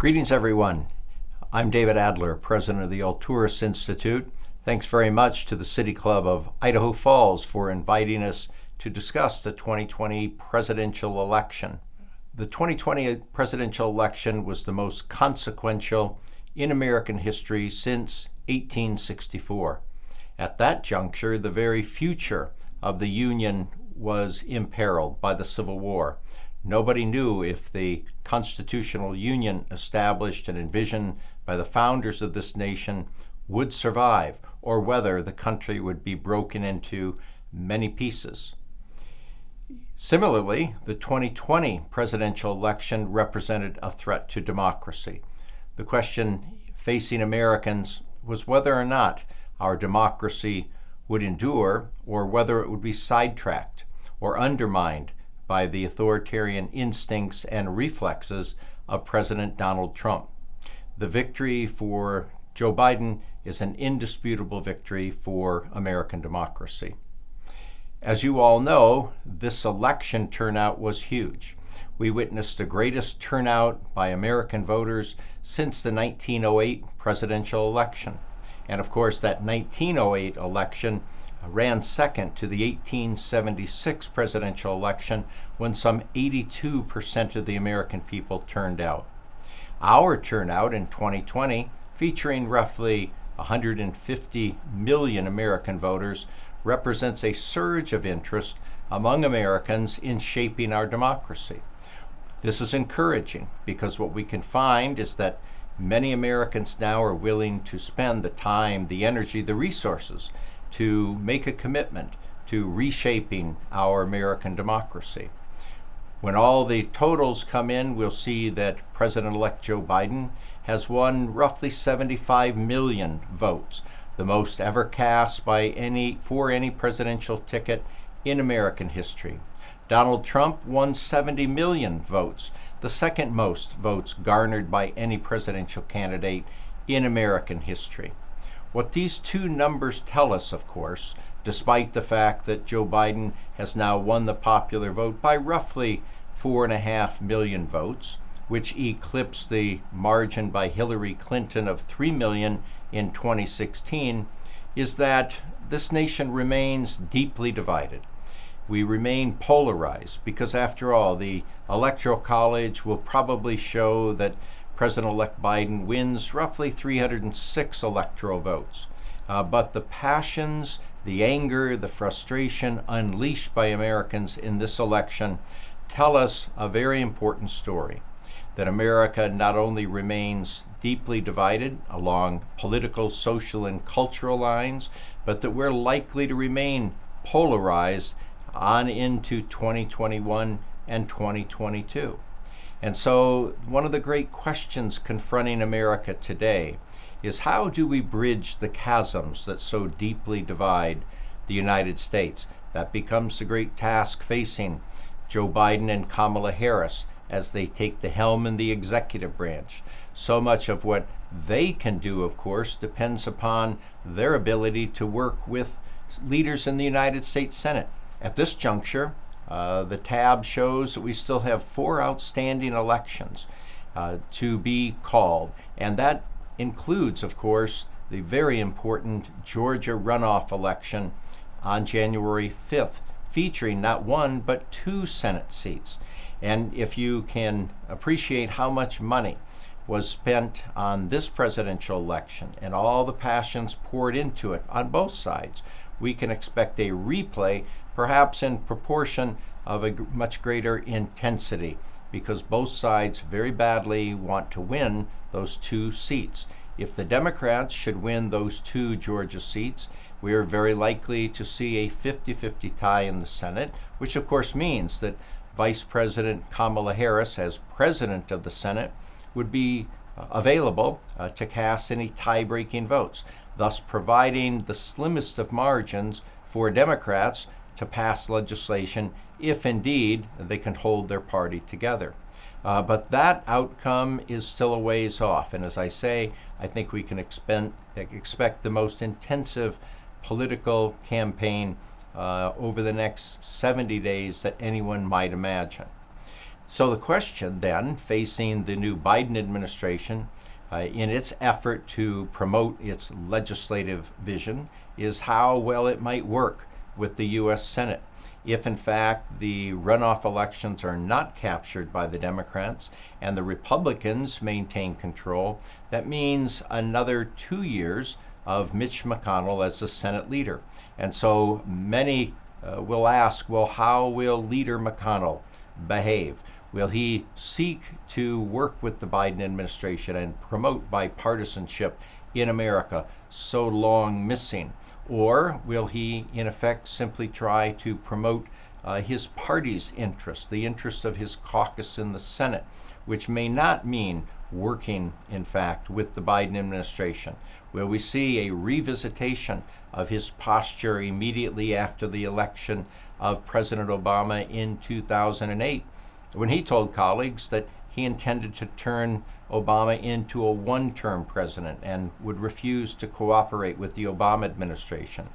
Greetings, everyone. I'm David Adler, president of the Alturas Institute. Thanks very much to the City Club of Idaho Falls for inviting us to discuss the 2020 presidential election. The 2020 presidential election was the most consequential in American history since 1864. At that juncture, the very future of the Union was imperiled by the Civil War. Nobody knew if the constitutional union established and envisioned by the founders of this nation would survive, or whether the country would be broken into many pieces. Similarly, the 2020 presidential election represented a threat to democracy. The question facing Americans was whether or not our democracy would endure, or whether it would be sidetracked or undermined by the authoritarian instincts and reflexes of President Donald Trump. The victory for Joe Biden is an indisputable victory for American democracy. As you all know, this election turnout was huge. We witnessed the greatest turnout by American voters since the 1908 presidential election. And of course, that 1908 election ran second to the 1876 presidential election, when some 82% of the American people turned out. Our turnout in 2020, featuring roughly 150 million American voters, represents a surge of interest among Americans in shaping our democracy. This is encouraging because what we can find is that many Americans now are willing to spend the time, the energy, the resources to make a commitment to reshaping our American democracy. When all the totals come in, we'll see that President-elect Joe Biden has won roughly 75 million votes, the most ever cast for any presidential ticket in American history. Donald Trump won 70 million votes, the second most votes garnered by any presidential candidate in American history. What these two numbers tell us, of course, despite the fact that Joe Biden has now won the popular vote by roughly 4.5 million votes, which eclipsed the margin by Hillary Clinton of 3 million in 2016, is that this nation remains deeply divided. We remain polarized because, after all, the Electoral College will probably show that President-elect Biden wins roughly 306 electoral votes. But the passions, the anger, the frustration unleashed by Americans in this election tell us a very important story, that America not only remains deeply divided along political, social, and cultural lines, but that we're likely to remain polarized on into 2021 and 2022. And so one of the great questions confronting America today is, how do we bridge the chasms that so deeply divide the United States? That becomes the great task facing Joe Biden and Kamala Harris as they take the helm in the executive branch. So much of what they can do, of course, depends upon their ability to work with leaders in the United States Senate. At this juncture, the tab shows that we still have 4 outstanding elections to be called, and that includes, of course, the very important Georgia runoff election on January 5th, featuring not 1 but 2 Senate seats. And if you can appreciate how much money was spent on this presidential election and all the passions poured into it on both sides, we can expect a replay, perhaps in proportion of a much greater intensity, because both sides very badly want to win those 2 seats. If the Democrats should win those 2 Georgia seats, we are very likely to see a 50-50 tie in the Senate, which of course means that Vice President Kamala Harris, as president of the Senate, would be available to cast any tie-breaking votes, thus providing the slimmest of margins for Democrats to pass legislation if indeed they can hold their party together. But that outcome is still a ways off. And as I say, I think we can expect the most intensive political campaign over the next 70 days that anyone might imagine. So the question then facing the new Biden administration in its effort to promote its legislative vision is how well it might work with the U.S. Senate. If in fact the runoff elections are not captured by the Democrats and the Republicans maintain control, that means another 2 years of Mitch McConnell as the Senate leader. And so many will ask, well, how will Leader McConnell behave? Will he seek to work with the Biden administration and promote bipartisanship in America, so long missing? Or will he, in effect, simply try to promote his party's interest, the interest of his caucus in the Senate, which may not mean working, in fact, with the Biden administration? Will we see a revisitation of his posture immediately after the election of President Obama in 2008, when he told colleagues that he intended to turn Obama into a one-term president and would refuse to cooperate with the Obama administration?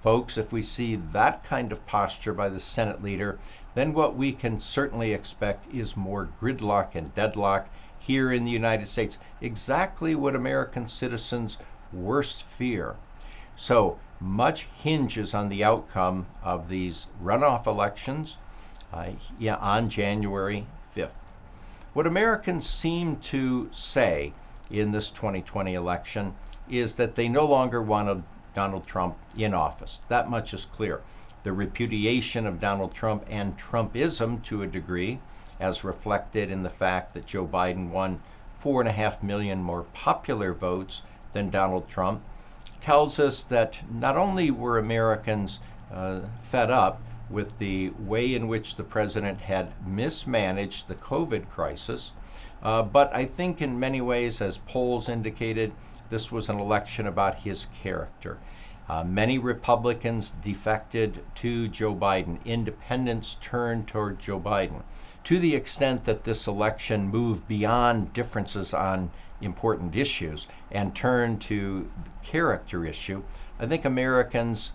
Folks, if we see that kind of posture by the Senate leader, then what we can certainly expect is more gridlock and deadlock here in the United States, exactly what American citizens worst fear. So much hinges on the outcome of these runoff elections on January 5th. What Americans seem to say in this 2020 election is that they no longer want Donald Trump in office. That much is clear. The repudiation of Donald Trump and Trumpism to a degree, as reflected in the fact that Joe Biden won 4.5 million more popular votes than Donald Trump, tells us that not only were Americans fed up with the way in which the president had mismanaged the COVID crisis, but I think in many ways, as polls indicated, this was an election about his character. Many Republicans defected to Joe Biden. Independents turned toward Joe Biden. To the extent that this election moved beyond differences on important issues and turned to the character issue, I think Americans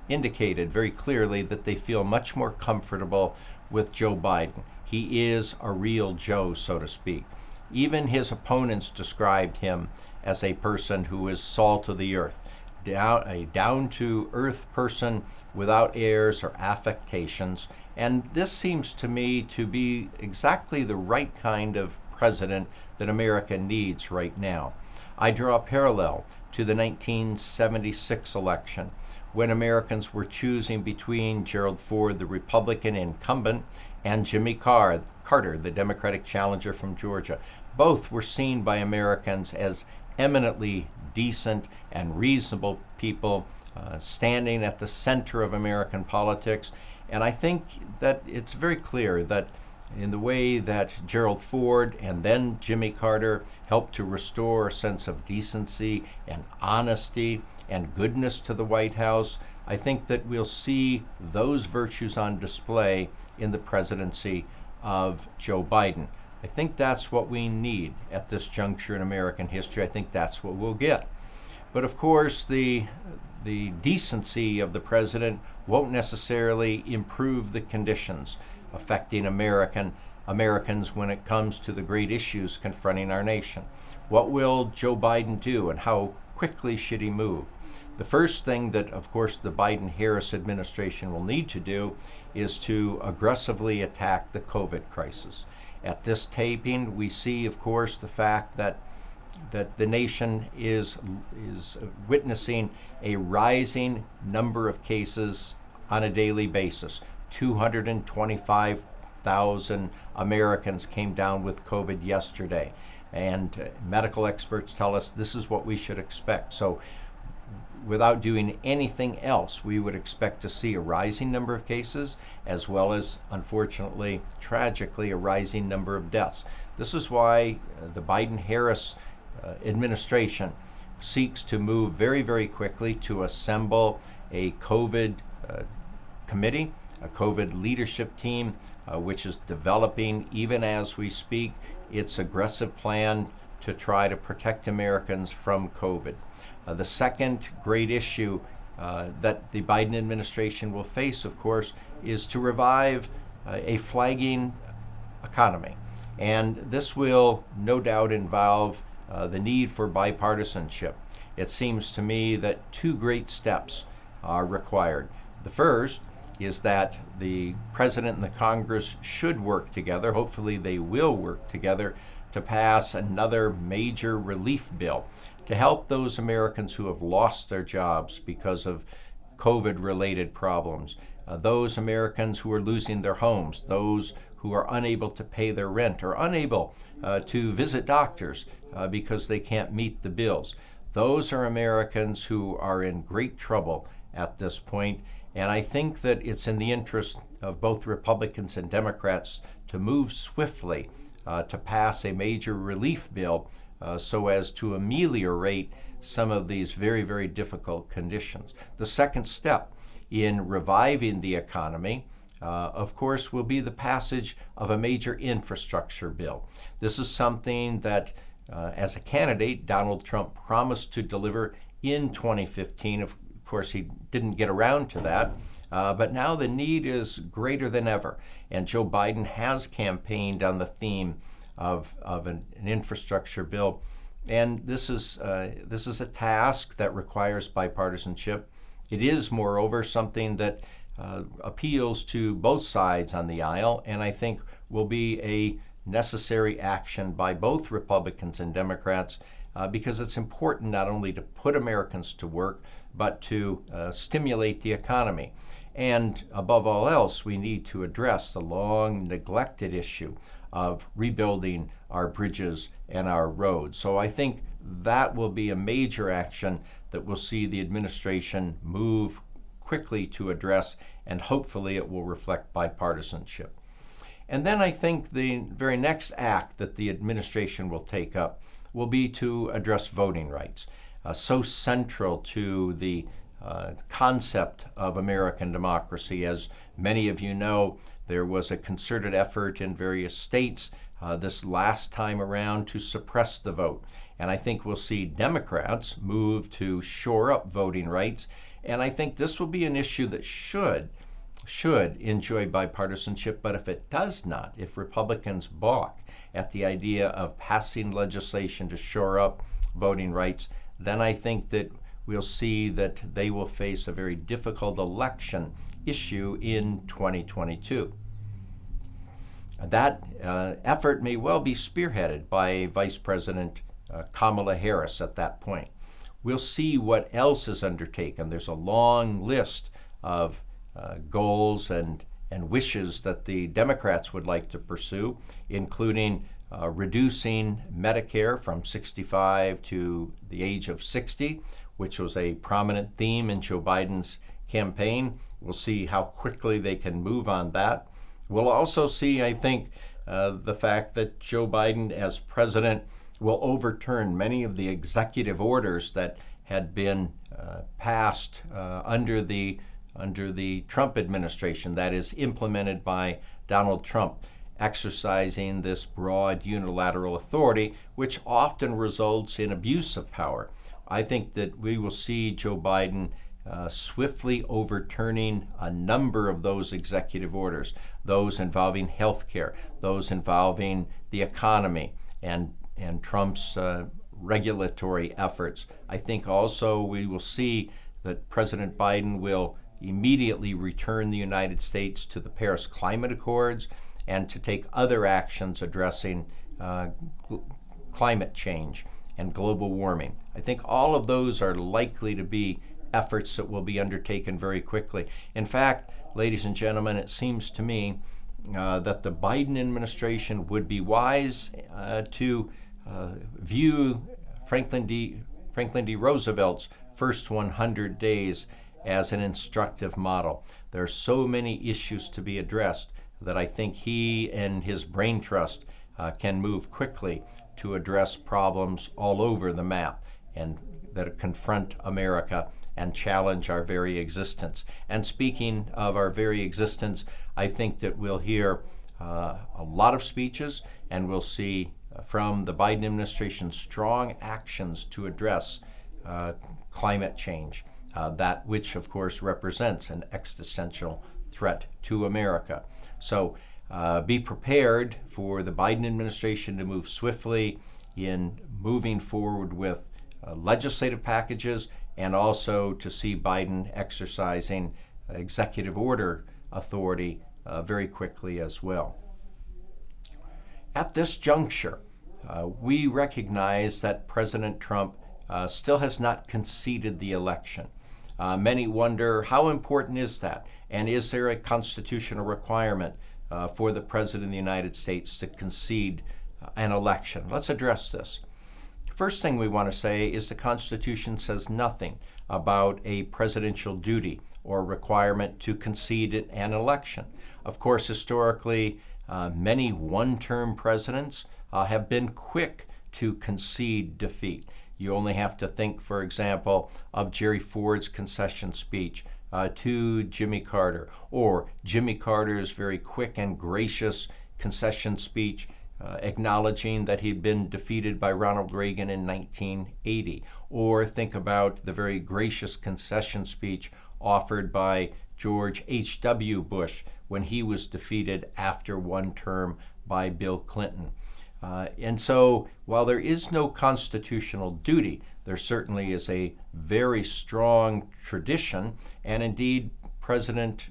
indicated very clearly that they feel much more comfortable with Joe Biden. He is a real Joe, so to speak. Even his opponents described him as a person who is salt of the earth, a down-to-earth person without airs or affectations. And this seems to me to be exactly the right kind of president that America needs right now. I draw a parallel to the 1976 election, when Americans were choosing between Gerald Ford, the Republican incumbent, and Jimmy Carter, the Democratic challenger from Georgia. Both were seen by Americans as eminently decent and reasonable people standing at the center of American politics. And I think that it's very clear that in the way that Gerald Ford and then Jimmy Carter helped to restore a sense of decency and honesty and goodness to the White House, I think that we'll see those virtues on display in the presidency of Joe Biden. I think that's what we need at this juncture in American history. I think that's what we'll get. But of course, the decency of the president won't necessarily improve the conditions affecting Americans when it comes to the great issues confronting our nation. What will Joe Biden do, and how quickly should he move? The first thing that, of course, the Biden-Harris administration will need to do is to aggressively attack the COVID crisis. At this taping, we see, of course, the fact that the nation is witnessing a rising number of cases on a daily basis. 225,000 Americans came down with COVID yesterday, and medical experts tell us this is what we should expect. So without doing anything else, we would expect to see a rising number of cases, as well as, unfortunately, tragically, a rising number of deaths. This is why the Biden-Harris administration seeks to move very, very quickly to assemble a COVID committee, a COVID leadership team, which is developing, even as we speak, its aggressive plan to try to protect Americans from COVID. The second great issue that the Biden administration will face, of course, is to revive a flagging economy. And this will no doubt involve the need for bipartisanship. It seems to me that two great steps are required. The first is that the President and the Congress should work together. Hopefully they will work together to pass another major relief bill to help those Americans who have lost their jobs because of COVID-related problems, those Americans who are losing their homes, those who are unable to pay their rent or unable to visit doctors because they can't meet the bills. Those are Americans who are in great trouble at this point, and I think that it's in the interest of both Republicans and Democrats to move swiftly to pass a major relief bill so as to ameliorate some of these very, very difficult conditions. The second step in reviving the economy, of course, will be the passage of a major infrastructure bill. This is something that, as a candidate, Donald Trump promised to deliver in 2015. Of course, he didn't get around to that, but now the need is greater than ever. And Joe Biden has campaigned on the theme of an infrastructure bill. And this is a task that requires bipartisanship. It is, moreover, something that appeals to both sides on the aisle, and I think will be a necessary action by both Republicans and Democrats because it's important not only to put Americans to work, but to stimulate the economy. And above all else, we need to address the long neglected issue of rebuilding our bridges and our roads. So I think that will be a major action that will see the administration move quickly to address, and hopefully it will reflect bipartisanship. And then I think the very next act that the administration will take up will be to address voting rights, so central to the concept of American democracy. As many of you know, there was a concerted effort in various states this last time around to suppress the vote. And I think we'll see Democrats move to shore up voting rights. And I think this will be an issue that should enjoy bipartisanship. But if it does not, if Republicans balk at the idea of passing legislation to shore up voting rights, then I think that we'll see that they will face a very difficult election issue in 2022. That effort may well be spearheaded by Vice President Kamala Harris at that point. We'll see what else is undertaken. There's a long list of goals and wishes that the Democrats would like to pursue, including reducing Medicare from 65 to the age of 60, which was a prominent theme in Joe Biden's campaign. We'll see how quickly they can move on that. We'll also see, I think, the fact that Joe Biden, as president, will overturn many of the executive orders that had been passed under the Trump administration, that is, implemented by Donald Trump, exercising this broad unilateral authority, which often results in abuse of power. I think that we will see Joe Biden swiftly overturning a number of those executive orders, those involving health care, those involving the economy, and Trump's regulatory efforts. I think also we will see that President Biden will immediately return the United States to the Paris Climate Accords and to take other actions addressing climate change and global warming. I think all of those are likely to be efforts that will be undertaken very quickly. In fact, ladies and gentlemen, it seems to me that the Biden administration would be wise to view Franklin D. Roosevelt's first 100 days as an instructive model. There are so many issues to be addressed that I think he and his brain trust can move quickly to address problems all over the map and that confront America and challenge our very existence. And speaking of our very existence, I think that we'll hear a lot of speeches, and we'll see from the Biden administration strong actions to address climate change, that which, of course, represents an existential threat to America. So be prepared for the Biden administration to move swiftly in moving forward with legislative packages, and also to see Biden exercising executive order authority very quickly as well. At this juncture, we recognize that President Trump still has not conceded the election. Many wonder, how important is that? And is there a constitutional requirement for the President of the United States to concede an election? Let's address this. First thing we want to say is the Constitution says nothing about a presidential duty or requirement to concede an election. Of course, historically, many one-term presidents have been quick to concede defeat. You only have to think, for example, of Jerry Ford's concession speech to Jimmy Carter, or Jimmy Carter's very quick and gracious concession speech acknowledging that he'd been defeated by Ronald Reagan in 1980, or think about the very gracious concession speech offered by George H.W. Bush when he was defeated after one term by Bill Clinton. And so while there is no constitutional duty, there certainly is a very strong tradition, and indeed President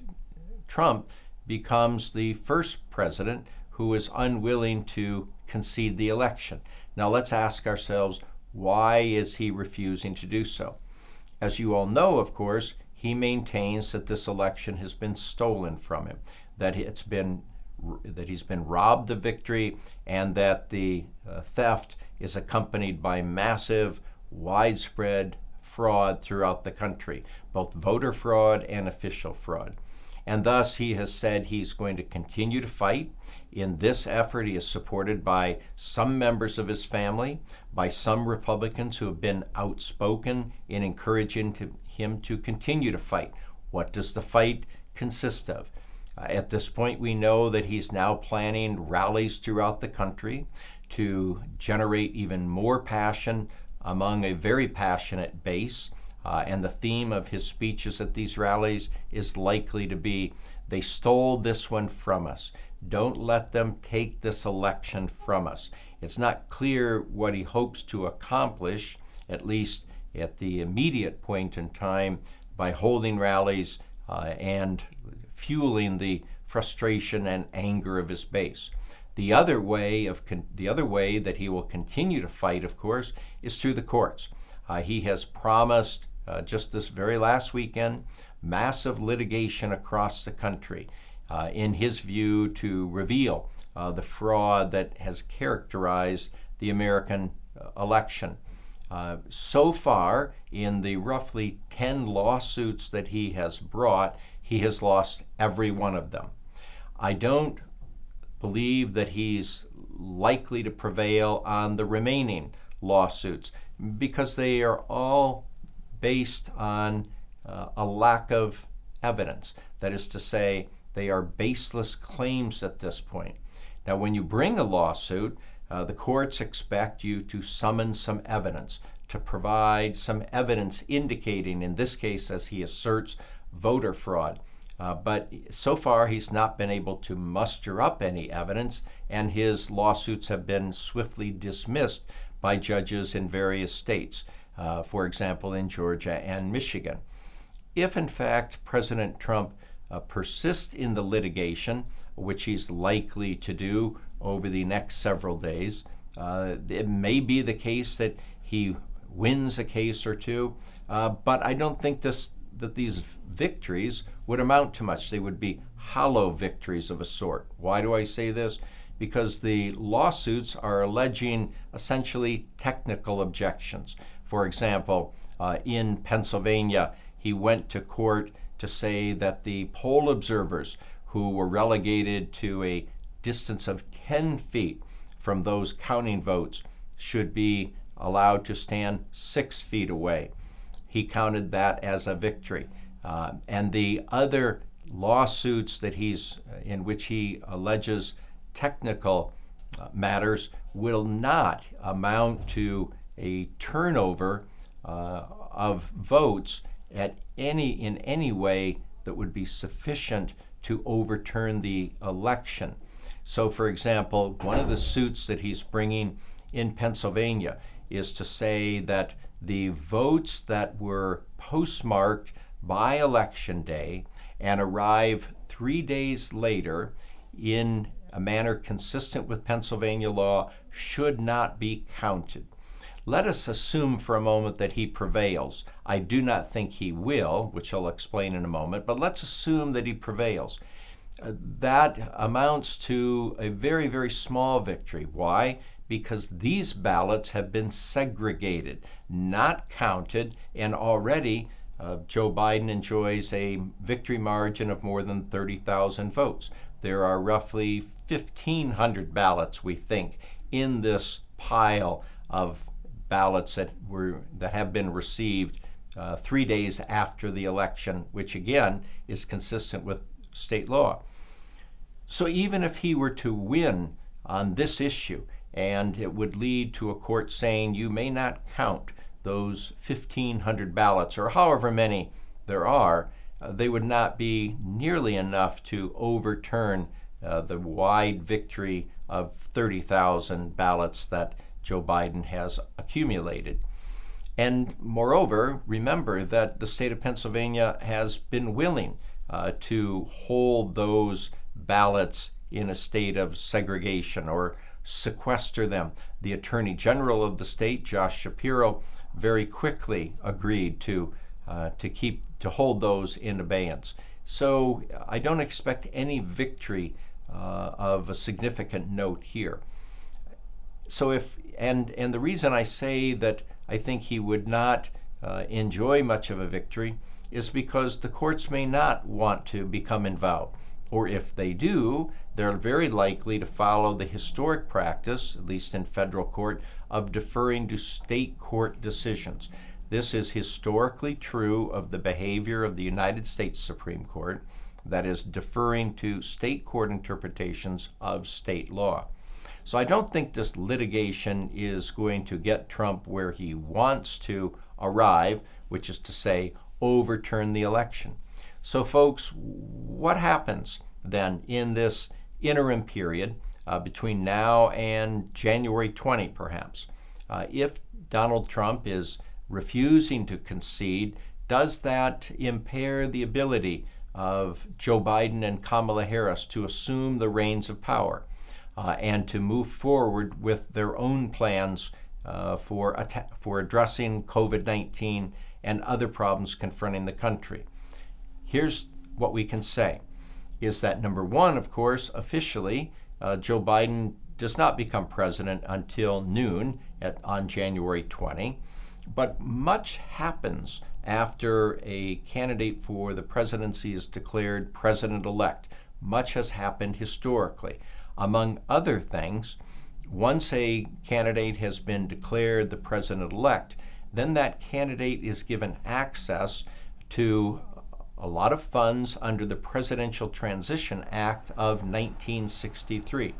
Trump becomes the first president who is unwilling to concede the election. Now let's ask ourselves, why is he refusing to do so? As you all know, of course, he maintains that this election has been stolen from him, that he's been robbed of victory, and that the theft is accompanied by massive, widespread fraud throughout the country, both voter fraud and official fraud. And thus he has said he's going to continue to fight. In this effort, he is supported by some members of his family, by some Republicans who have been outspoken in encouraging him to continue to fight. What does the fight consist of? At this point, we know that he's now planning rallies throughout the country to generate even more passion among a very passionate base. And the theme of his speeches at these rallies is likely to be, they stole this one from us. Don't let them take this election from us. It's not clear what he hopes to accomplish, at least at the immediate point in time, by holding rallies and fueling the frustration and anger of his base. The other way that he will continue to fight, of course, is through the courts. He has promised just this very last weekend massive litigation across the country, in his view, to reveal the fraud that has characterized the American election. So far, in the roughly 10 lawsuits that he has brought, he has lost every one of them. I don't believe that he's likely to prevail on the remaining lawsuits because they are all based on a lack of evidence. That is to say, they are baseless claims at this point. Now, when you bring a lawsuit, the courts expect you to summon some evidence, to provide some evidence indicating, in this case, as he asserts, voter fraud. But so far, he's not been able to muster up any evidence, and his lawsuits have been swiftly dismissed by judges in various states, for example, in Georgia and Michigan. If, in fact, President Trump persists in the litigation, which he's likely to do over the next several days, it may be the case that he wins a case or two, but I don't think that these victories would amount to much. They would be hollow victories of a sort. Why do I say this? Because the lawsuits are alleging essentially technical objections. For example, in Pennsylvania, he went to court to say that the poll observers who were relegated to a distance of 10 feet from those counting votes should be allowed to stand 6 feet away. He counted that as a victory. And the other lawsuits that in which he alleges technical matters will not amount to a turnover of votes in any way that would be sufficient to overturn the election. So, for example, one of the suits that he's bringing in Pennsylvania is to say that the votes that were postmarked by Election Day and arrive 3 days later in a manner consistent with Pennsylvania law should not be counted. Let us assume for a moment that he prevails. I do not think he will, which I'll explain in a moment, but let's assume that he prevails. That amounts to a very, very small victory. Why? Because these ballots have been segregated, not counted, and already Joe Biden enjoys a victory margin of more than 30,000 votes. There are roughly 1,500 ballots, we think, in this pile of ballots that have been received 3 days after the election, which again is consistent with state law. So even if he were to win on this issue, and it would lead to a court saying you may not count those 1,500 ballots, or however many there are, they would not be nearly enough to overturn the wide victory of 30,000 ballots that Joe Biden has accumulated. And moreover, remember that the state of Pennsylvania has been willing to hold those ballots in a state of segregation or sequester them. The Attorney General of the state, Josh Shapiro, very quickly agreed to hold those in abeyance. So I don't expect any victory of a significant note here. So and the reason I say that I think he would not enjoy much of a victory is because the courts may not want to become involved. Or if they do, they're very likely to follow the historic practice, at least in federal court, of deferring to state court decisions. This is historically true of the behavior of the United States Supreme Court, that is, deferring to state court interpretations of state law. So I don't think this litigation is going to get Trump where he wants to arrive, which is to say, overturn the election. So folks, what happens then in this interim period between now and January 20, perhaps? If Donald Trump is refusing to concede, does that impair the ability of Joe Biden and Kamala Harris to assume the reins of power and to move forward with their own plans for addressing COVID-19 and other problems confronting the country? Here's what we can say, is that number one, of course, officially, Joe Biden does not become president until noon on January 20, but much happens after a candidate for the presidency is declared president-elect. Much has happened historically. Among other things, once a candidate has been declared the president-elect, then that candidate is given access to a lot of funds under the Presidential Transition Act of 1963.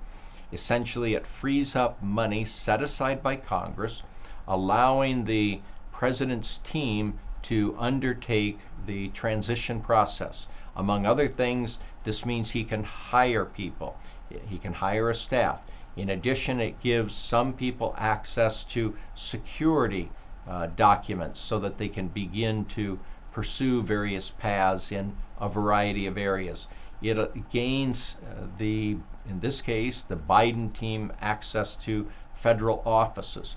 Essentially, it frees up money set aside by Congress, allowing the president's team to undertake the transition process. Among other things, this means he can hire people. He can hire a staff. In addition, it gives some people access to security documents so that they can begin to pursue various paths in a variety of areas. It gains in this case, the Biden team access to federal offices.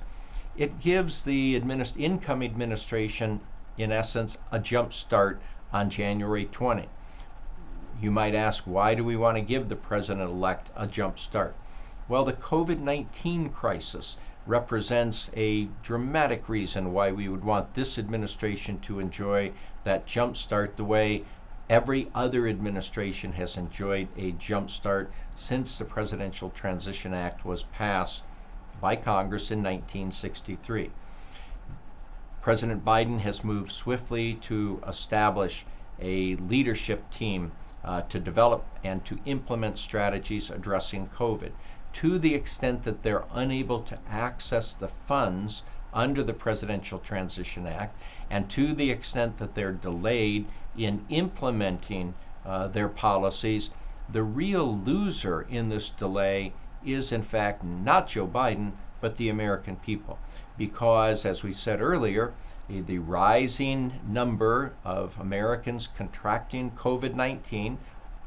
It gives the incoming administration, in essence, a jump start on January 20. You might ask, why do we want to give the president-elect a jump start? Well, the COVID-19 crisis represents a dramatic reason why we would want this administration to enjoy that jump start the way every other administration has enjoyed a jump start since the Presidential Transition Act was passed by Congress in 1963. President Biden has moved swiftly to establish a leadership team to develop and to implement strategies addressing COVID. To the extent that they're unable to access the funds under the Presidential Transition Act, and to the extent that they're delayed in implementing their policies, The real loser in this delay is, in fact, not Joe Biden, but the American people. Because, as we said earlier, the rising number of Americans contracting COVID-19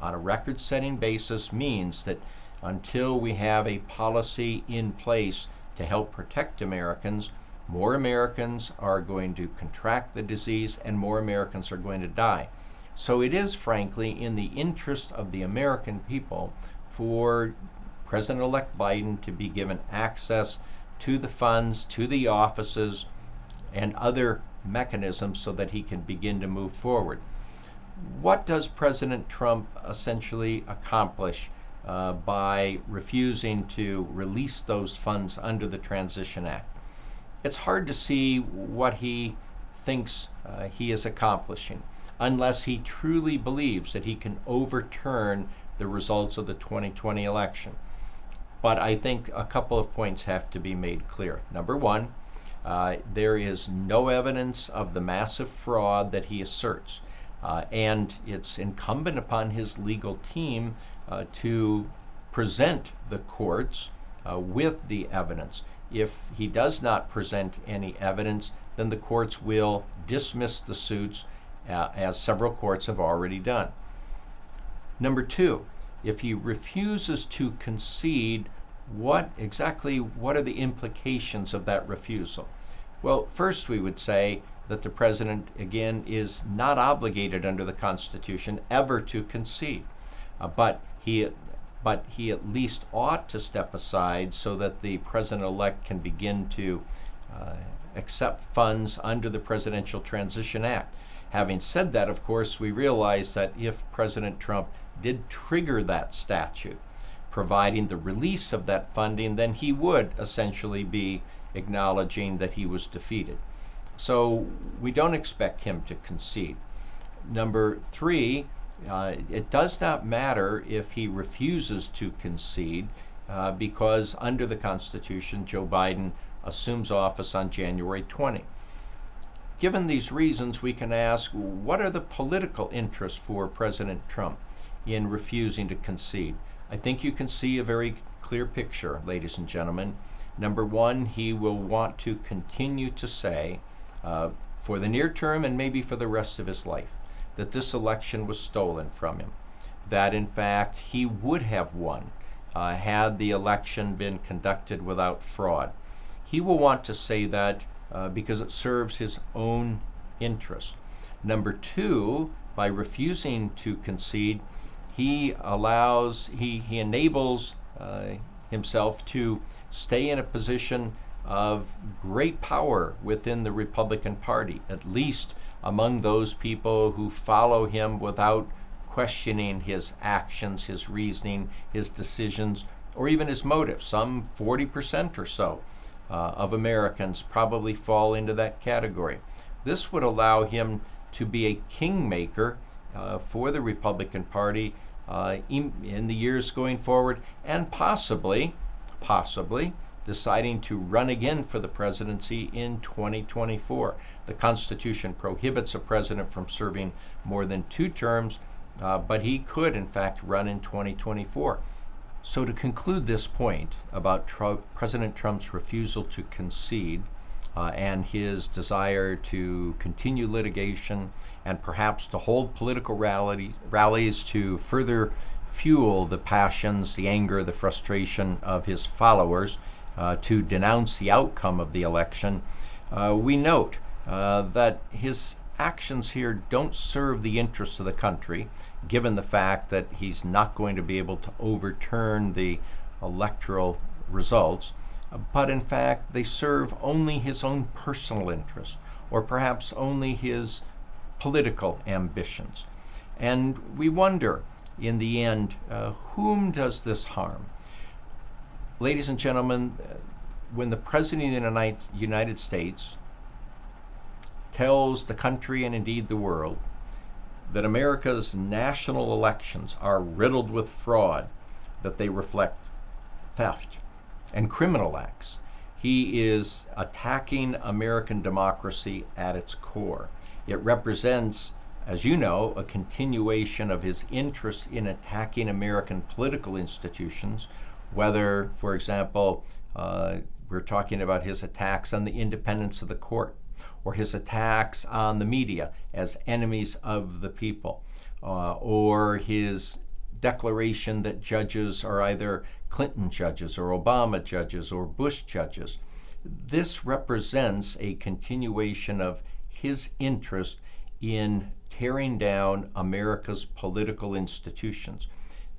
on a record-setting basis means that until we have a policy in place to help protect Americans, more Americans are going to contract the disease and more Americans are going to die. So it is, frankly, in the interest of the American people for President-elect Biden to be given access to the funds, to the offices, and other mechanisms so that he can begin to move forward. What does President Trump essentially accomplish by refusing to release those funds under the Transition Act? It's hard to see what he thinks he is accomplishing unless he truly believes that he can overturn the results of the 2020 election. But I think a couple of points have to be made clear. Number one, there is no evidence of the massive fraud that he asserts. And it's incumbent upon his legal team to present the courts with the evidence. If he does not present any evidence, then the courts will dismiss the suits, as several courts have already done. Number two, if he refuses to concede, what are the implications of that refusal? Well, first we would say that the president, again, is not obligated under the Constitution ever to concede, but he at least ought to step aside so that the president-elect can begin to accept funds under the Presidential Transition Act. Having said that, of course, we realize that if President Trump did trigger that statute, providing the release of that funding, then he would essentially be acknowledging that he was defeated. So we don't expect him to concede. Number three, it does not matter if he refuses to concede because under the Constitution, Joe Biden assumes office on January 20. Given these reasons, we can ask, what are the political interests for President Trump in refusing to concede? I think you can see a very clear picture, ladies and gentlemen. Number one, he will want to continue to say, for the near term and maybe for the rest of his life, that this election was stolen from him, that in fact he would have won had the election been conducted without fraud. He will want to say that because it serves his own interests. Number two, by refusing to concede, he enables himself to stay in a position of great power within the Republican Party, at least among those people who follow him without questioning his actions, his reasoning, his decisions, or even his motives. Some 40% or so of Americans probably fall into that category. This would allow him to be a kingmaker for the Republican Party in the years going forward, and possibly deciding to run again for the presidency in 2024. The Constitution prohibits a president from serving more than 2 terms, but he could, in fact, run in 2024. So to conclude this point about President Trump's refusal to concede and his desire to continue litigation and perhaps to hold political rallies to further fuel the passions, the anger, the frustration of his followers, to denounce the outcome of the election, we note that his actions here don't serve the interests of the country, given the fact that he's not going to be able to overturn the electoral results, but in fact they serve only his own personal interests, or perhaps only his political ambitions. And we wonder, in the end, whom does this harm? Ladies and gentlemen, when the President of the United States tells the country and indeed the world that America's national elections are riddled with fraud, that they reflect theft and criminal acts, he is attacking American democracy at its core. It represents as you know, a continuation of his interest in attacking American political institutions, whether, for example, we're talking about his attacks on the independence of the court, or his attacks on the media as enemies of the people, or his declaration that judges are either Clinton judges or Obama judges or Bush judges. This represents a continuation of his interest in tearing down America's political institutions.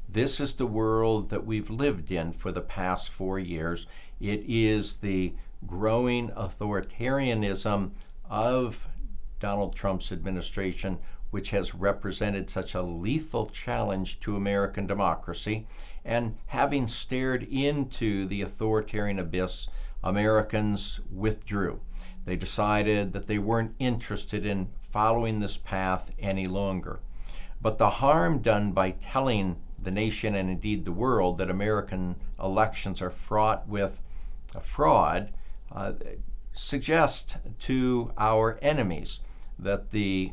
This is the world that we've lived in for the past 4 years. It is the growing authoritarianism of Donald Trump's administration, which has represented such a lethal challenge to American democracy. And having stared into the authoritarian abyss, Americans withdrew. They decided that they weren't interested in following this path any longer. But the harm done by telling the nation and indeed the world that American elections are fraught with fraud suggests to our enemies that the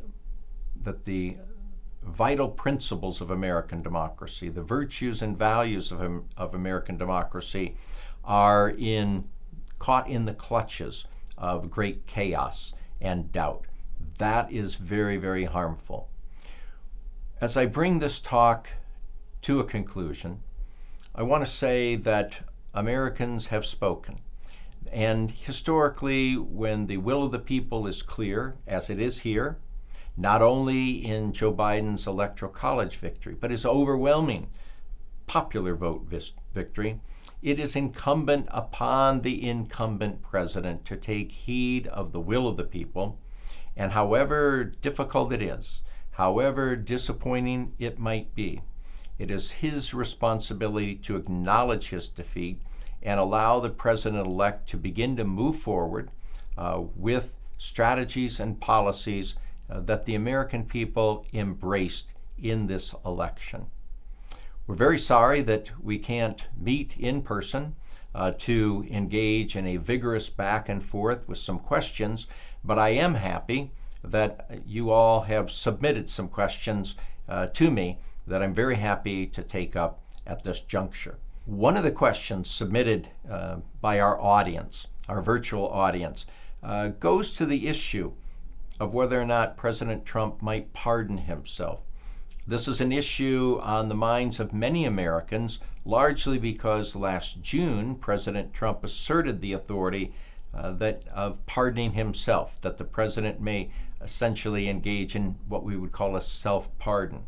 vital principles of American democracy, the virtues and values of American democracy, are caught in the clutches of great chaos and doubt. That is very, very harmful. As I bring this talk to a conclusion, I want to say that Americans have spoken. And historically, when the will of the people is clear, as it is here, not only in Joe Biden's Electoral College victory, but his overwhelming popular vote victory, it is incumbent upon the incumbent president to take heed of the will of the people. And however difficult it is, however disappointing it might be, it is his responsibility to acknowledge his defeat and allow the president-elect to begin to move forward with strategies and policies that the American people embraced in this election. We're very sorry that we can't meet in person to engage in a vigorous back and forth with some questions, but I am happy that you all have submitted some questions to me that I'm very happy to take up at this juncture. One of the questions submitted by our audience, our virtual audience, goes to the issue of whether or not President Trump might pardon himself. This is an issue on the minds of many Americans, largely because last June, President Trump asserted the authority of pardoning himself, that the president may essentially engage in what we would call a self-pardon.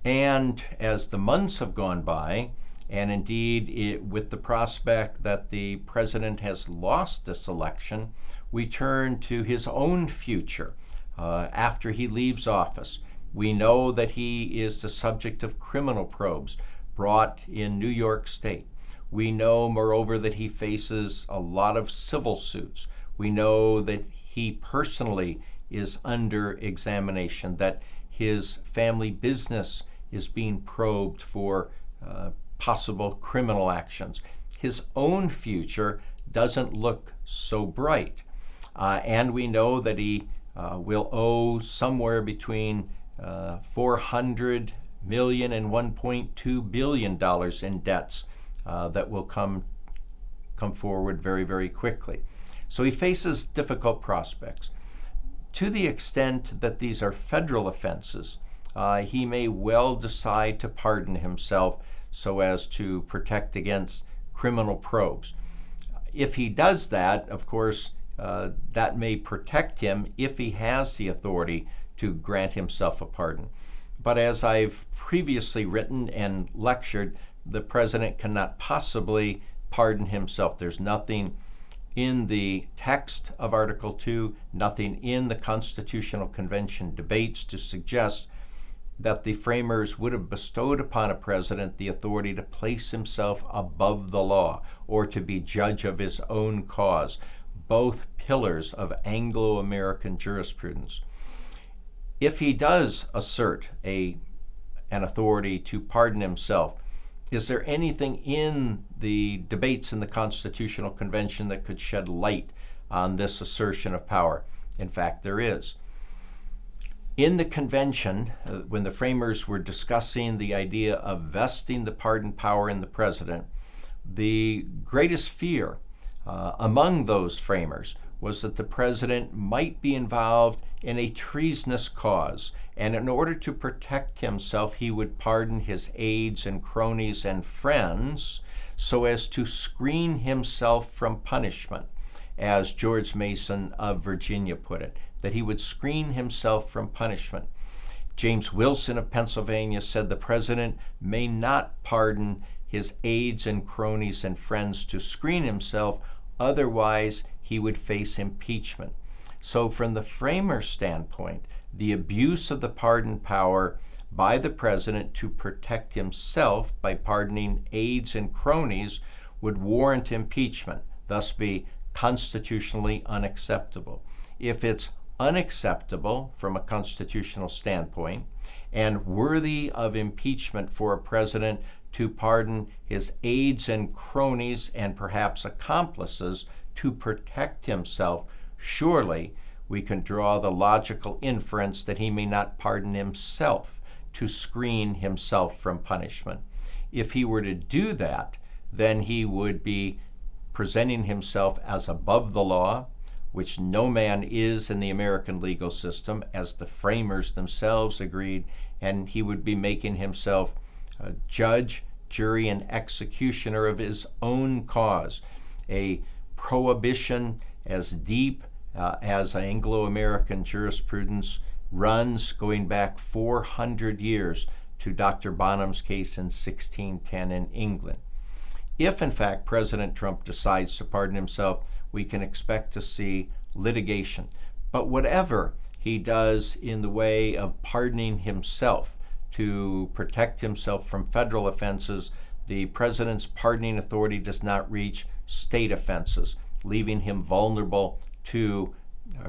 And as the months have gone by, and indeed with the prospect that the president has lost this election, we turn to his own future after he leaves office. We know that he is the subject of criminal probes brought in New York State. We know, moreover, that he faces a lot of civil suits. We know that he personally is under examination, that his family business is being probed for possible criminal actions. His own future doesn't look so bright. And we know that he will owe somewhere between $400 million and $1.2 billion in debts that will come forward very, very quickly. So he faces difficult prospects. To the extent that these are federal offenses, he may well decide to pardon himself so as to protect against criminal probes. If he does that, of course, that may protect him if he has the authority to grant himself a pardon. But as I've previously written and lectured, the president cannot possibly pardon himself. There's nothing in the text of Article 2, nothing in the Constitutional Convention debates to suggest that the framers would have bestowed upon a president the authority to place himself above the law or to be judge of his own cause, both pillars of Anglo-American jurisprudence. If he does assert an authority to pardon himself, is there anything in the debates in the Constitutional Convention that could shed light on this assertion of power? In fact, there is. In the convention, when the framers were discussing the idea of vesting the pardon power in the president, the greatest fear among those framers was that the president might be involved in a treasonous cause, and in order to protect himself, he would pardon his aides and cronies and friends so as to screen himself from punishment, as George Mason of Virginia put it, that he would screen himself from punishment. James Wilson of Pennsylvania said the president may not pardon his aides and cronies and friends to screen himself, otherwise he would face impeachment. So from the framers' standpoint, the abuse of the pardon power by the president to protect himself by pardoning aides and cronies would warrant impeachment, thus be constitutionally unacceptable. If it's unacceptable from a constitutional standpoint and worthy of impeachment for a president to pardon his aides and cronies and perhaps accomplices to protect himself, surely we can draw the logical inference that he may not pardon himself to screen himself from punishment. If he were to do that, then he would be presenting himself as above the law, which no man is in the American legal system, as the framers themselves agreed, and he would be making himself a judge, jury, and executioner of his own cause, a prohibition as deep as Anglo-American jurisprudence runs, going back 400 years to Dr. Bonham's case in 1610 in England. If, in fact, President Trump decides to pardon himself, we can expect to see litigation. But whatever he does in the way of pardoning himself to protect himself from federal offenses, the president's pardoning authority does not reach state offenses, leaving him vulnerable to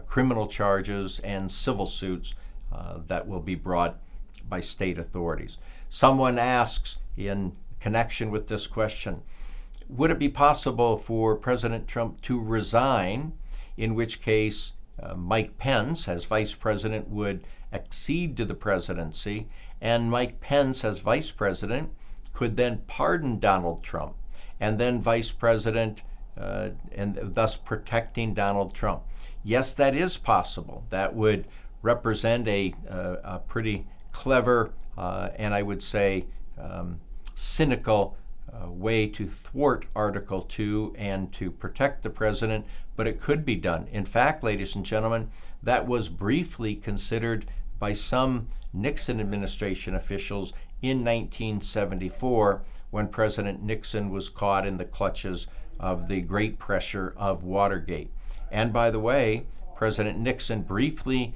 criminal charges and civil suits that will be brought by state authorities. Someone asks in connection with this question, would it be possible for President Trump to resign, in which case Mike Pence, as vice president, would accede to the presidency, and Mike Pence, as vice president, could then pardon Donald Trump, and then vice president, and thus protecting Donald Trump? Yes, that is possible. That would represent a pretty clever and I would say cynical way to thwart Article 2 and to protect the president, but it could be done. In fact, ladies and gentlemen, that was briefly considered by some Nixon administration officials in 1974 when President Nixon was caught in the clutches of the great pressure of Watergate. And by the way, President Nixon briefly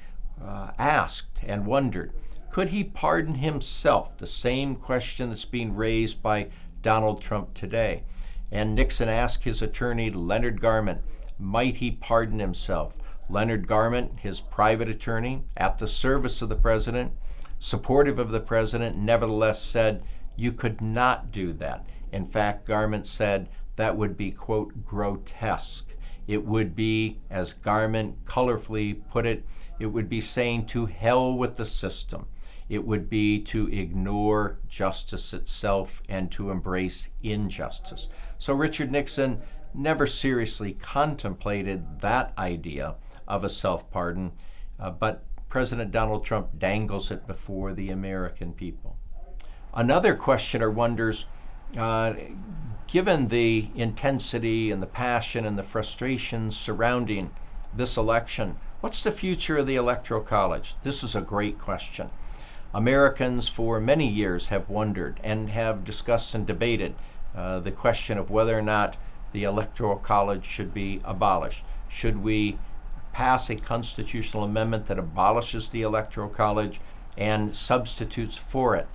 asked and wondered, could he pardon himself? The same question that's being raised by Donald Trump today. And Nixon asked his attorney, Leonard Garment, might he pardon himself? Leonard Garment, his private attorney, at the service of the president, supportive of the president, nevertheless said, you could not do that. In fact, Garment said that would be, quote, grotesque. It would be, as Garment colorfully put it, it would be saying to hell with the system. It would be to ignore justice itself and to embrace injustice. So Richard Nixon never seriously contemplated that idea of a self-pardon, but President Donald Trump dangles it before the American people. Another questioner wonders, given the intensity and the passion and the frustrations surrounding this election, what's the future of the Electoral College? This is a great question. Americans for many years have wondered and have discussed and debated the question of whether or not the Electoral College should be abolished. Should we pass a constitutional amendment that abolishes the Electoral College and substitutes for it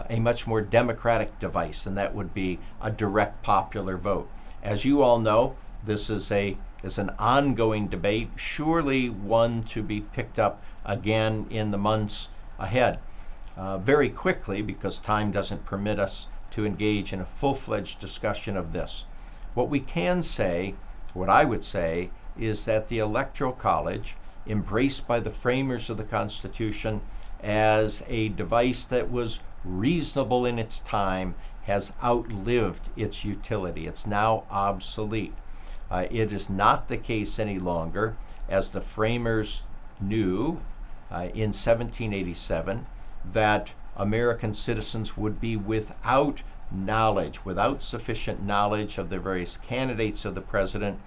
a much more democratic device, and that would be a direct popular vote? As you all know, this is an ongoing debate, surely one to be picked up again in the months ahead. Very quickly, because time doesn't permit us to engage in a full-fledged discussion of this. What we can say, what I would say, is that the Electoral College embraced by the framers of the Constitution as a device that was reasonable in its time, has outlived its utility. It's now obsolete. It is not the case any longer, as the framers knew in 1787, that American citizens would be without knowledge, without sufficient knowledge of the various candidates of the president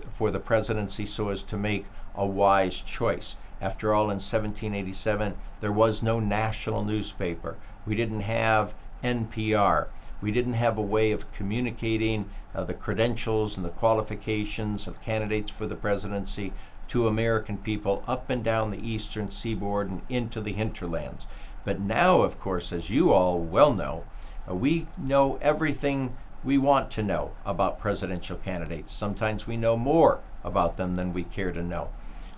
for the presidency so as to make a wise choice. After all, in 1787, there was no national newspaper. We didn't have NPR. We didn't have a way of communicating the credentials and the qualifications of candidates for the presidency to American people up and down the eastern seaboard and into the hinterlands. But now, of course, as you all well know, we know everything we want to know about presidential candidates. Sometimes we know more about them than we care to know.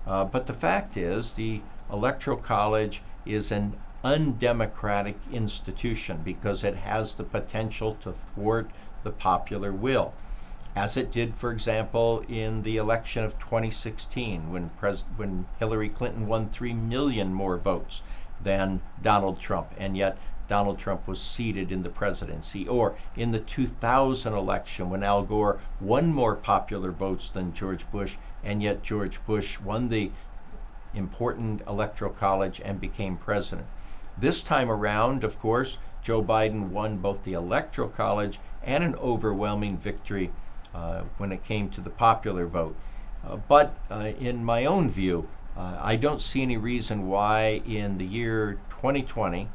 But the fact is, the Electoral College is an undemocratic institution because it has the potential to thwart the popular will, as it did, for example, in the election of 2016, when Hillary Clinton won 3 million more votes than Donald Trump, and yet Donald Trump was seated in the presidency. Or in the 2000 election, when Al Gore won more popular votes than George Bush, and yet George Bush won the important Electoral College and became president. This time around, of course, Joe Biden won both the Electoral College and an overwhelming victory when it came to the popular vote. But in my own view, I don't see any reason why in the year 2020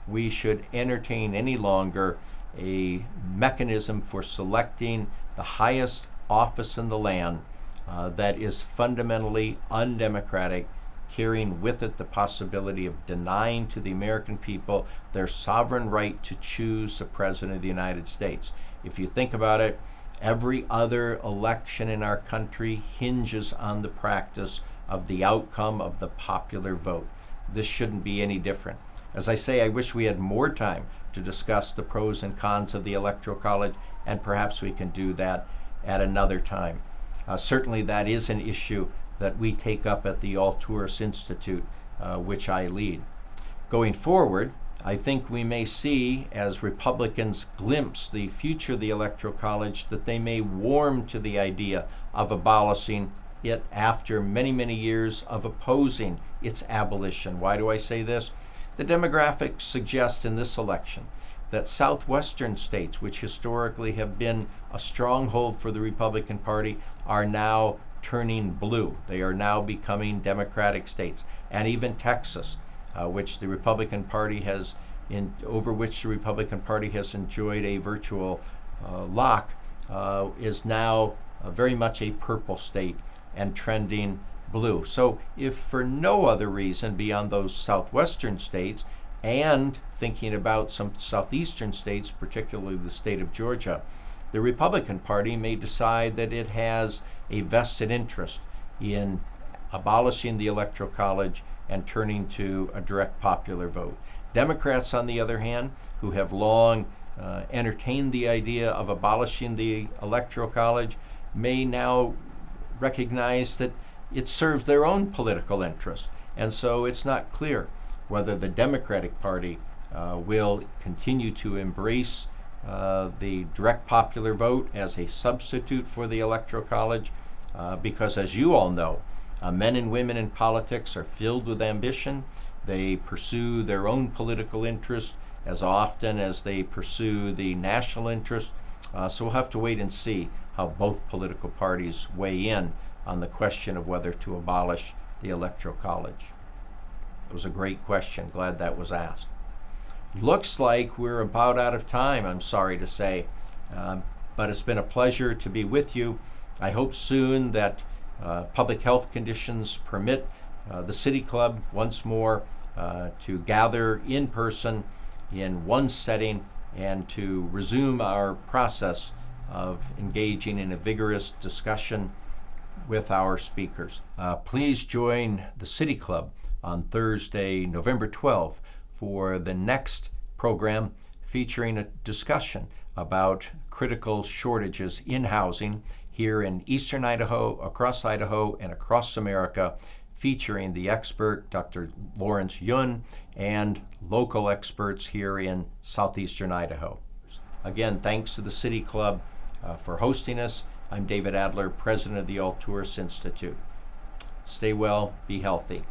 we should entertain any longer a mechanism for selecting the highest office in the land that is fundamentally undemocratic, carrying with it the possibility of denying to the American people their sovereign right to choose the President of the United States. If you think about it, every other election in our country hinges on the practice of the outcome of the popular vote. This shouldn't be any different. As I say, I wish we had more time to discuss the pros and cons of the Electoral College, and perhaps we can do that at another time. Certainly that is an issue that we take up at the Alturas Institute, which I lead. Going forward, I think we may see, as Republicans glimpse the future of the Electoral College, that they may warm to the idea of abolishing it after many, many years of opposing its abolition. Why do I say this? The demographics suggest in this election that southwestern states, which historically have been a stronghold for the Republican Party, are now turning blue. They are now becoming Democratic states. And even Texas, which the Republican Party has enjoyed a virtual lock, is now very much a purple state and trending blue. So if for no other reason beyond those southwestern states, and thinking about some southeastern states, particularly the state of Georgia, the Republican Party may decide that it has a vested interest in abolishing the Electoral College and turning to a direct popular vote. Democrats, on the other hand, who have long entertained the idea of abolishing the Electoral College, may now recognize that it serves their own political interest. And so it's not clear whether the Democratic Party will continue to embrace the direct popular vote as a substitute for the Electoral College, because as you all know, men and women in politics are filled with ambition. They pursue their own political interest as often as they pursue the national interest. So we'll have to wait and see how both political parties weigh in on the question of whether to abolish the Electoral College. It was a great question. Glad that was asked. Looks like we're about out of time, I'm sorry to say, but it's been a pleasure to be with you. I hope soon that public health conditions permit the City Club once more to gather in person in one setting and to resume our process of engaging in a vigorous discussion with our speakers. Please join the City Club on Thursday, November 12th, for the next program featuring a discussion about critical shortages in housing here in eastern Idaho, across Idaho, and across America, featuring the expert, Dr. Lawrence Yun, and local experts here in southeastern Idaho. Again, thanks to the City Club for hosting us. I'm David Adler, president of the Alturas Institute. Stay well, be healthy.